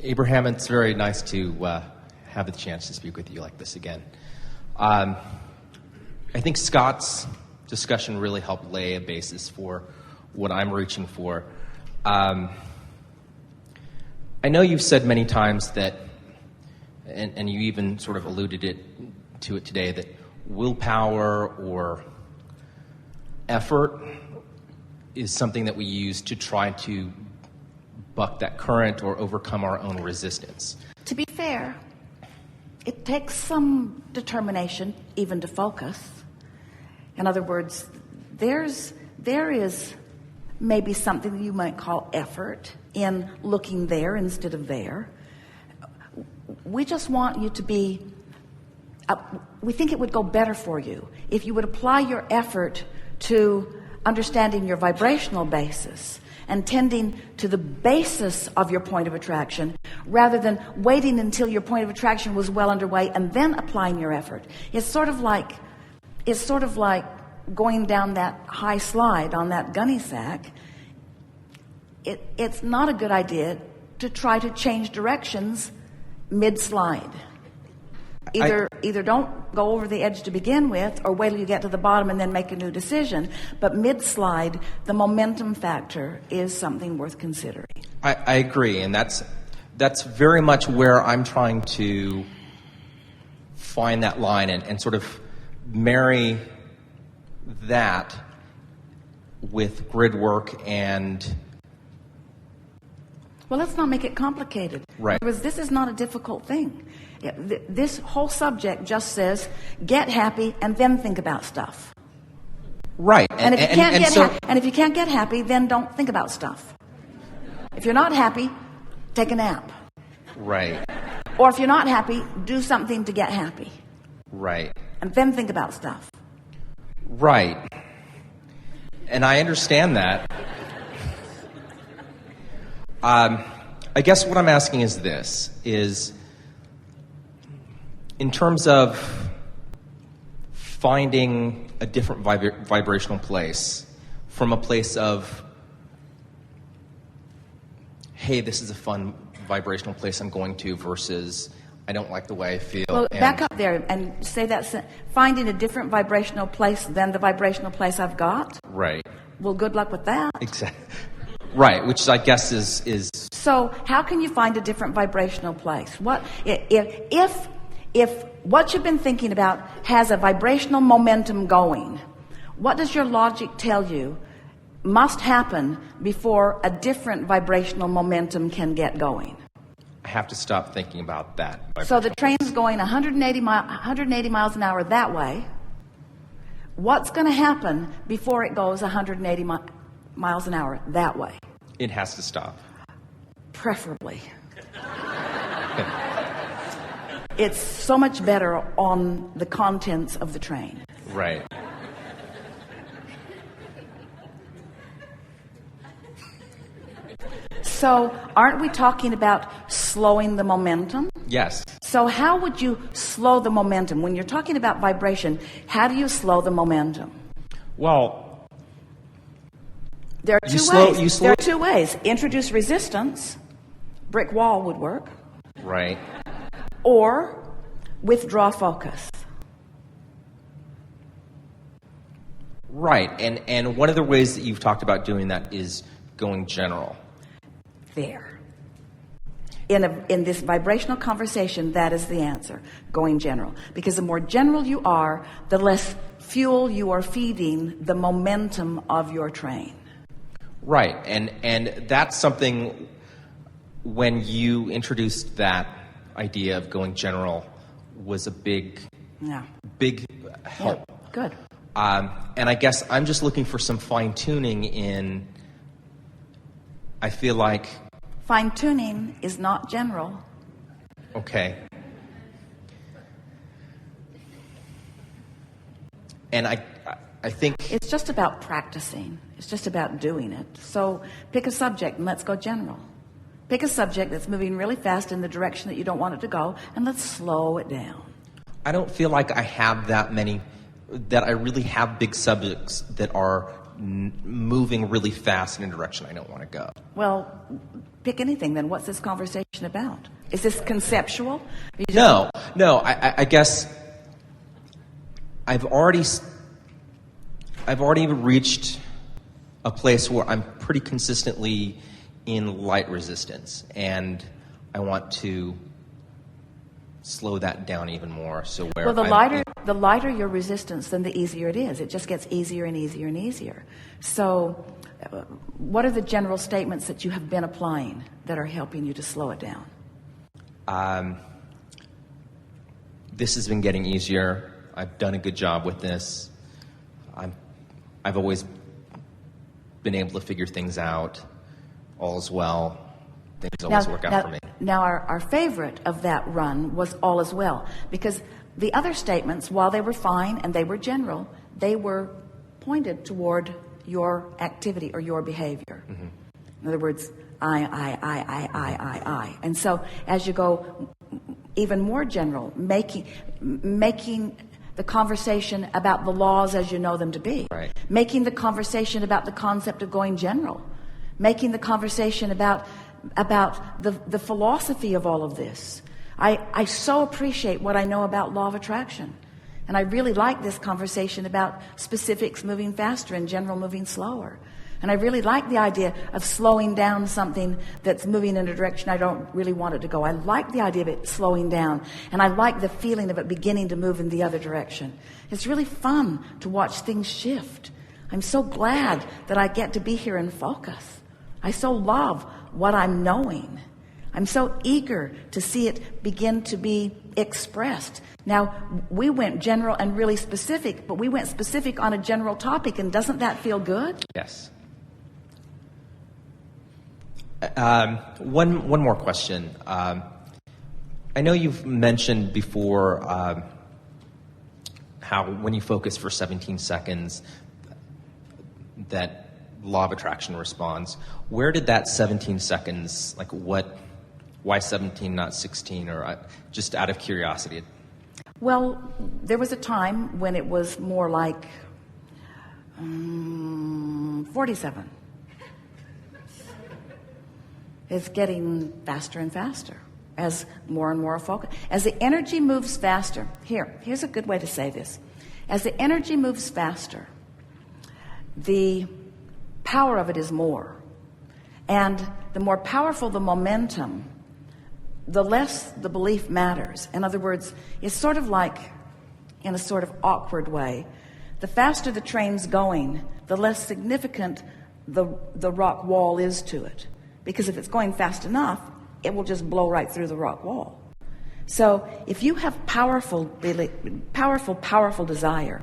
Abraham, it's very nice to have the chance to speak with you like this again. I think Scott's discussion really helped lay a basis for what I'm reaching for. I know you've said many times that, and you even sort of alluded to it today, that willpower or effort is something that we use to try to buck that current or overcome our own resistance. To be fair, it takes some determination even to focus. In other words, there is maybe something that you might call effort in looking there instead of there. We just want you to be, we think it would go better for you if you would apply your effort to understanding your vibrational basis and tending to the basis of your point of attraction rather than waiting until your point of attraction was well underway and then applying your effort. It's sort of like going down that high slide on that gunny sack. It's not a good idea to try to change directions mid-slide. Either don't go over the edge to begin with, or wait till you get to the bottom and then make a new decision. But mid-slide, the momentum factor is something worth considering. I agree, and that's very much where I'm trying to find that line and sort of marry that with grid work and... Well, let's not make it complicated. Right. Because this is not a difficult thing. This whole subject just says, get happy and then think about stuff. Right. And if you can't get happy, then don't think about stuff. If you're not happy, take a nap. Right. Or if you're not happy, do something to get happy. Right. And then think about stuff. Right. And I understand that. I guess what I'm asking is this, is in terms of finding a different vibrational place from a place of, hey, this is a fun vibrational place I'm going to, versus I don't like the way I feel. Well, back up there and say that, finding a different vibrational place than the vibrational place I've got. Right. Well, good luck with that. Exactly. Right, which I guess is... So how can you find a different vibrational place? What if what you've been thinking about has a vibrational momentum going, what does your logic tell you must happen before a different vibrational momentum can get going? I have to stop thinking about that. So the train's going 180 miles an hour that way. What's going to happen before it goes 180 miles an hour that way? It has to stop. Preferably. It's so much better on the contents of the train. Right. So aren't we talking about slowing the momentum? Yes. So how would you slow the momentum? When you're talking about vibration, how do you slow the momentum? Well, there are two ways. There are two ways. Introduce resistance. Brick wall would work. Right. Or withdraw focus. Right. And one of the ways that you've talked about doing that is going general. There. In this vibrational conversation, that is the answer. Going general. Because the more general you are, the less fuel you are feeding the momentum of your train. Right. And that's something, when you introduced that idea of going general, was a big help. Yeah, good. And I guess I'm just looking for some fine-tuning in, I feel like... Fine-tuning is not general. Okay. And I think... It's just about practicing. It's just about doing it. So pick a subject and let's go general. Pick a subject that's moving really fast in the direction that you don't want it to go, and let's slow it down. I don't feel like I have that many, that I really have big subjects that are moving really fast in a direction I don't want to go. Well, pick anything, then what's this conversation about? Is this conceptual? No. I guess I've already reached a place where I'm pretty consistently in light resistance, and I want to slow that down even more. So where the lighter your resistance, then the easier it is. It just gets easier and easier and easier. So what are the general statements that you have been applying that are helping you to slow it down? This has been getting easier. I've done a good job with this. I've always been able to figure things out. All's well. Things always work out for me. Now, our favorite of that run was all is well, because the other statements, while they were fine and they were general, they were pointed toward your activity or your behavior. Mm-hmm. In other words, I. And so as you go even more general, making the conversation about the laws as you know them to be, right. Making the conversation about the concept of going general, making the conversation about the philosophy of all of this. I so appreciate what I know about law of attraction. And I really like this conversation about specifics moving faster and general moving slower. And I really like the idea of slowing down something that's moving in a direction I don't really want it to go. I like the idea of it slowing down. And I like the feeling of it beginning to move in the other direction. It's really fun to watch things shift. I'm so glad that I get to be here and focus. I so love what I'm knowing. I'm so eager to see it begin to be expressed. Now, we went general and really specific, but we went specific on a general topic, and doesn't that feel good? Yes. One more question. I know you've mentioned before how when you focus for 17 seconds, that law of attraction responds. Where did that 17 seconds, why 17, not 16, or just out of curiosity? Well, there was a time when it was more like 47. It's getting faster and faster as more and more focus. As the energy moves faster, here's a good way to say this. As the energy moves faster, the power of it is more. And the more powerful the momentum, the less the belief matters. In other words, it's sort of like, in a sort of awkward way, the faster the train's going, the less significant the rock wall is to it. Because if it's going fast enough, it will just blow right through the rock wall. So if you have powerful desire,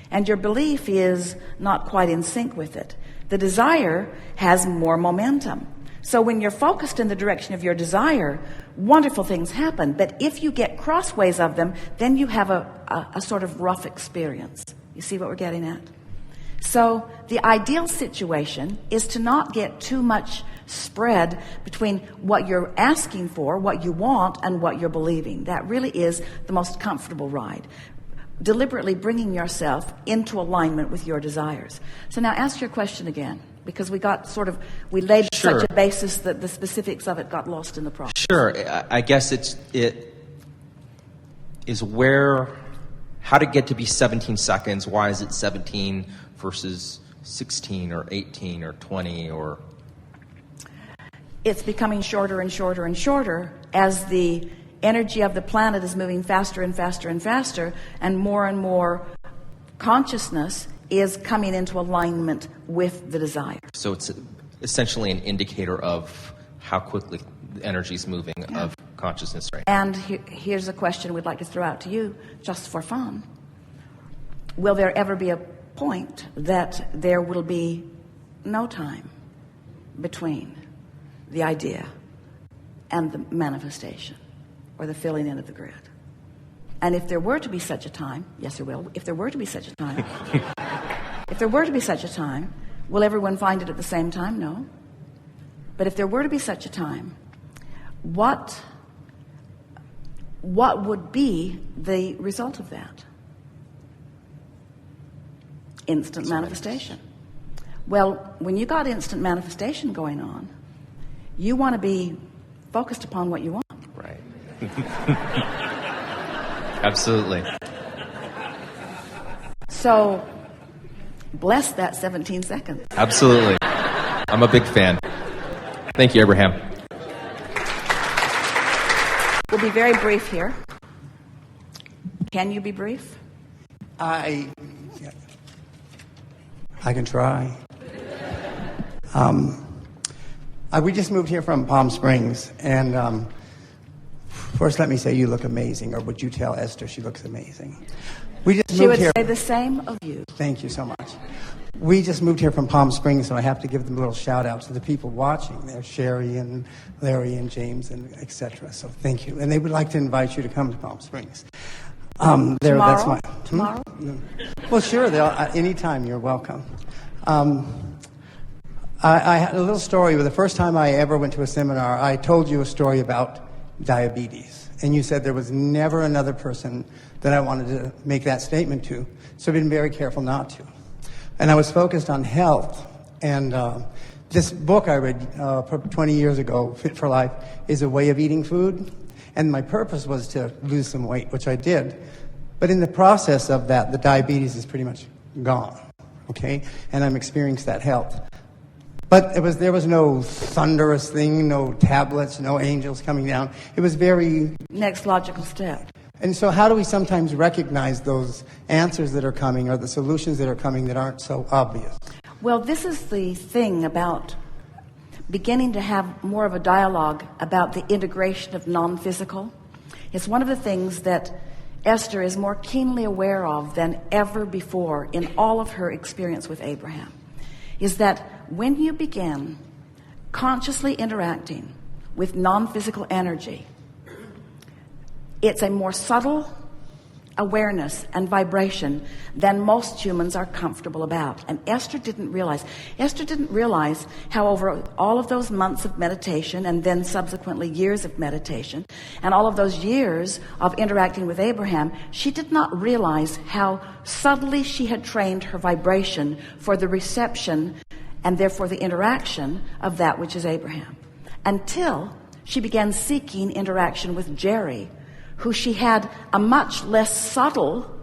and your belief is not quite in sync with it, the desire has more momentum. So when you're focused in the direction of your desire, wonderful things happen. But if you get crossways of them, then you have a sort of rough experience. You see what we're getting at? So the ideal situation is to not get too much spread between what you're asking for, what you want, and what you're believing. That really is the most comfortable ride. Deliberately bringing yourself into alignment with your desires. So now ask your question again, because we laid Sure. such a basis that the specifics of it got lost in the process. Sure. I guess it is how to get to be 17 seconds. Why is it 17 versus 16 or 18 or 20 or... It's becoming shorter and shorter and shorter as the energy of the planet is moving faster and faster and faster, and more consciousness is coming into alignment with the desire. So it's essentially an indicator of how quickly the energy is moving of consciousness right now. And here's a question we'd like to throw out to you just for fun. Will there ever be a point that there will be no time between the idea and the manifestation or the filling in of the grid? And if there were to be such a time, yes, there will. If there were to be such a time, will everyone find it at the same time? No. But if there were to be such a time, what would be the result of that? Instant manifestation. Well, when you got instant manifestation going on, You want to be focused upon what you want. Right. Absolutely. So, bless that 17 seconds. Absolutely. I'm a big fan. Thank you, Abraham. We'll be very brief here. Can you be brief? I can try. We just moved here from Palm Springs, and first let me say you look amazing, or would you tell Esther she looks amazing? We just She moved would here. say the same of you. Thank you so much. We just moved here from Palm Springs, so I have to give them a little shout out to the people watching. There's Sherry and Larry and James and etc. So thank you, and they would like to invite you to come to Palm Springs. Tomorrow? That's my Tomorrow? Well, sure. Anytime you're welcome. I had a little story. The first time I ever went to a seminar, I told you a story about diabetes. And you said there was never another person that I wanted to make that statement to. So I've been very careful not to. And I was focused on health. And this book I read 20 years ago, Fit for Life, is a way of eating food. And my purpose was to lose some weight, which I did. But in the process of that, the diabetes is pretty much gone. Okay? And I'm experiencing that health. But there was no thunderous thing, no tablets, no angels coming down. It was very... Next logical step. And so how do we sometimes recognize those answers that are coming or the solutions that are coming that aren't so obvious? Well, this is the thing about beginning to have more of a dialogue about the integration of non-physical. It's one of the things that Esther is more keenly aware of than ever before in all of her experience with Abraham, is that when you begin consciously interacting with non-physical energy, it's a more subtle awareness and vibration than most humans are comfortable about. And Esther didn't realize how over all of those months of meditation and then subsequently years of meditation and all of those years of interacting with Abraham, she did not realize how subtly she had trained her vibration for the reception and therefore the interaction of that which is Abraham, until she began seeking interaction with Jerry, who she had a much less subtle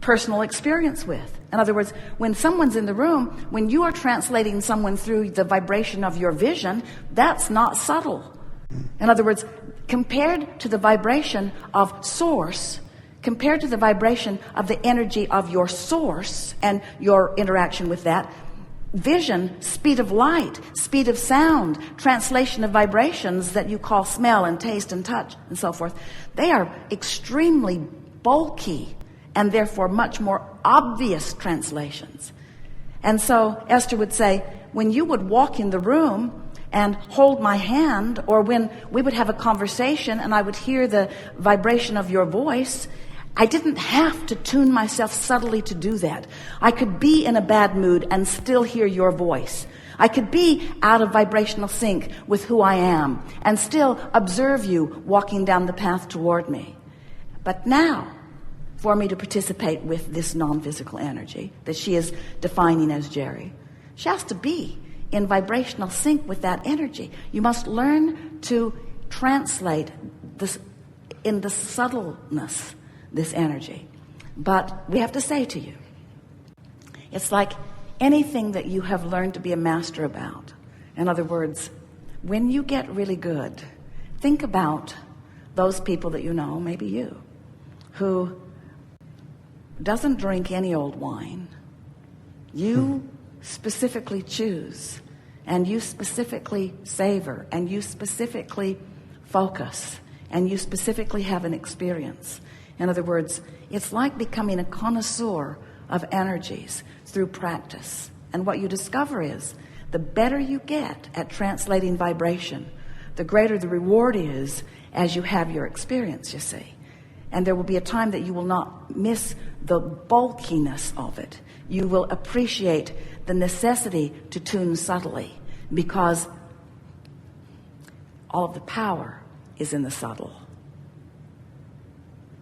personal experience with. In other words, when someone's in the room, when you are translating someone through the vibration of your vision, that's not subtle. In other words, compared to the vibration of source, compared to the vibration of the energy of your source and your interaction with that, vision, speed of light, speed of sound, translation of vibrations that you call smell and taste and touch and so forth, they are extremely bulky and therefore much more obvious translations. And so Esther would say, when you would walk in the room and hold my hand, or when we would have a conversation and I would hear the vibration of your voice, I didn't have to tune myself subtly to do that. I could be in a bad mood and still hear your voice. I could be out of vibrational sync with who I am and still observe you walking down the path toward me. But now, for me to participate with this non-physical energy that she is defining as Jerry, she has to be in vibrational sync with that energy. You must learn to translate this in the subtleness, this energy. But we have to say to you, it's like anything that you have learned to be a master about. In other words, when you get really good, think about those people that you know, maybe you, who doesn't drink any old wine. You specifically choose, and you specifically savor, and you specifically focus, and you specifically have an experience. In other words, it's like becoming a connoisseur of energies through practice. And what you discover is, the better you get at translating vibration, the greater the reward is as you have your experience, you see. And there will be a time that you will not miss the bulkiness of it. You will appreciate the necessity to tune subtly, because all of the power is in the subtle.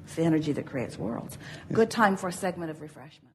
It's the energy that creates worlds. Good time for a segment of refreshment.